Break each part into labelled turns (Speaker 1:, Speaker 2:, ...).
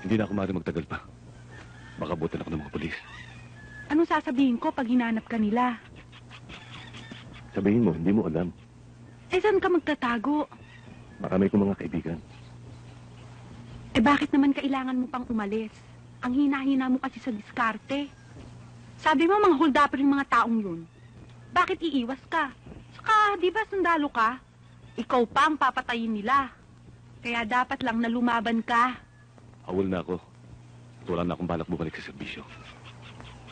Speaker 1: Hindi na ako maaari magtagal pa. Baka abutan ako ng mga polis.
Speaker 2: Anong sasabihin ko pag hinanap ka nila?
Speaker 1: Sabihin mo, hindi mo alam.
Speaker 2: Eh, saan ka magtatago?
Speaker 1: Marami kong mga kaibigan.
Speaker 2: Eh, bakit naman kailangan mo pang umalis? Ang hina-hina mo kasi sa diskarte. Sabi mo, mga hold-upper yung mga taong yun. Bakit iiwas ka? Saka, di ba sundalo ka? Ikaw pa ang papatayin nila. Kaya dapat lang na lumaban ka.
Speaker 1: Awol na ako. At wala na akong balak bumalik sa serbisyo.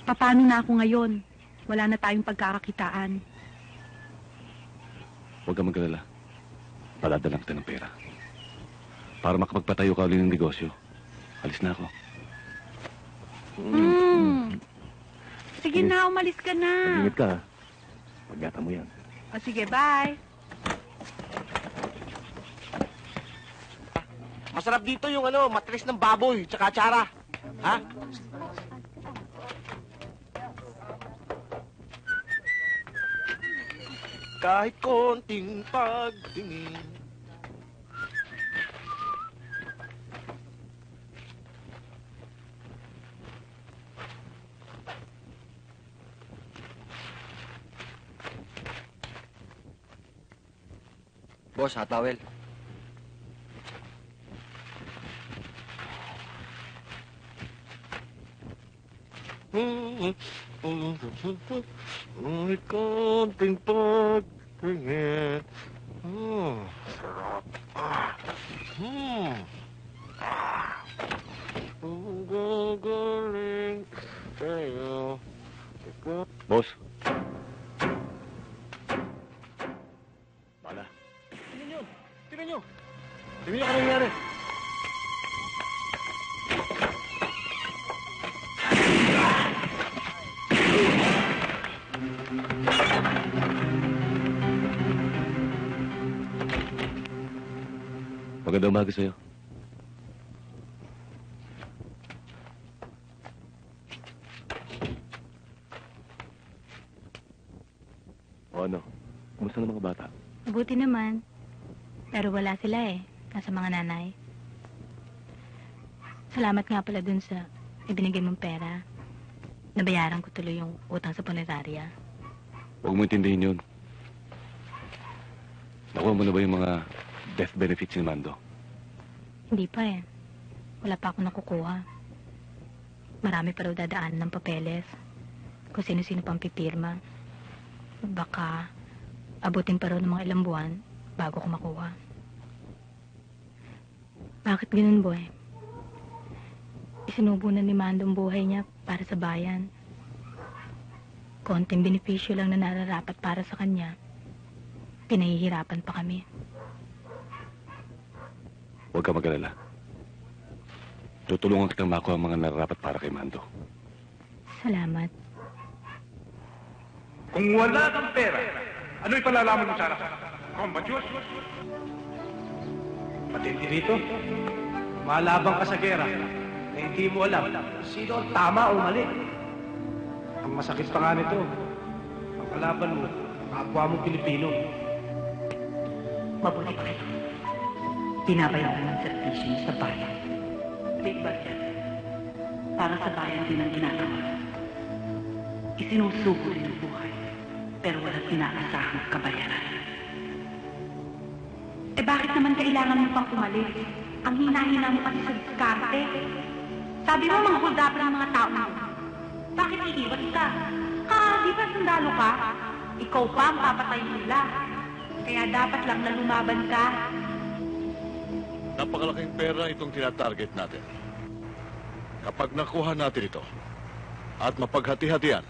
Speaker 2: Paano na ako ngayon? Wala na tayong pagkakakitaan.
Speaker 1: Huwag kang mag-alala. Paladalang kita ng pera. Para makapagpatayo ka ulit ng negosyo. Alis na ako.
Speaker 2: Sige na, umalis ka na.
Speaker 1: Mag-ingat ka, ha? Paggata mo yan.
Speaker 2: O sige, bye.
Speaker 3: Masarap dito yung matris ng baboy, tsaka atsara. Ha? Kahit konting pagtingin.
Speaker 4: Boss, hot towel.
Speaker 3: Kahit konting pagtingin. Sarap. Ang gagaling sa'yo.
Speaker 1: Boss. Bala.
Speaker 3: Tingnan nyo! Tingnan nyo! Tingnan nyo kung nangyari.
Speaker 1: Magandang umaga sa'yo. O ano? Kumusta na mga bata?
Speaker 5: Mabuti naman. Pero wala sila eh. Nasa mga nanay. Salamat nga pala dun sa ibinigay mong pera. Nabayaran ko tuloy yung utang sa punerarya.
Speaker 1: Huwag mo intindihin yun. Nakuha mo na ba yung mga death benefits ni Mando?
Speaker 5: Hindi pa eh. Wala pa ako nakukuha. Marami pa raw dadaan ng papeles. Kung sino-sino pang pipirma. Baka abutin pa raw ng mga ilang buwan bago ko makuha. Bakit ganun, boy? Isinubo na ni Mando ang buhay niya para sa bayan. Konting benepisyo lang na nararapat para sa kanya. Pinahihirapan pa kami.
Speaker 1: Huwag ka mag-alala. Tutulungan kitang makuha ang mga nararapat para kay Mando.
Speaker 5: Salamat.
Speaker 6: Kung wala kang pera, ano'y palalaman mo sana? Kombatyos? Patindi rito. Malabang ka sa gera na hindi mo alam sino ang tama o mali. Ang masakit pa nga nito, ang kalaban mo, kapwa mong Pilipino.
Speaker 7: Mabuti pa kayo. Binabayaran ng servisyo niyo sa bayan. Big budget. Para sa bayan din ang ginagawa. Isinusubo rin ang buhay. Pero walang inaasahang kabayaran.
Speaker 2: Eh, bakit naman kailangan mo pang umalis? Ang hina-hina mo kasi sa diskarte. Sabi mo, mga hold-upper ang mga tao mo. Bakit iiwas ka? Di ba sundalo ka? Ikaw pa ang papatayin nila. Kaya dapat lang na lumaban ka.
Speaker 8: Napakalaking pera itong tinatarget natin. Kapag nakuha natin ito at mapaghati-hatian,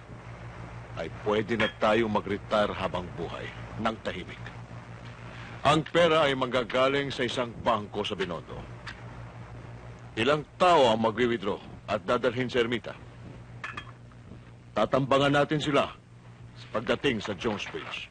Speaker 8: ay pwede na tayong mag-retire habang buhay ng tahimik. Ang pera ay manggagaling sa isang bangko sa Binondo. Ilang tao ang magwi-withdraw at dadalhin sa ermita. Tatambangan natin sila pagdating sa Jones Bridge.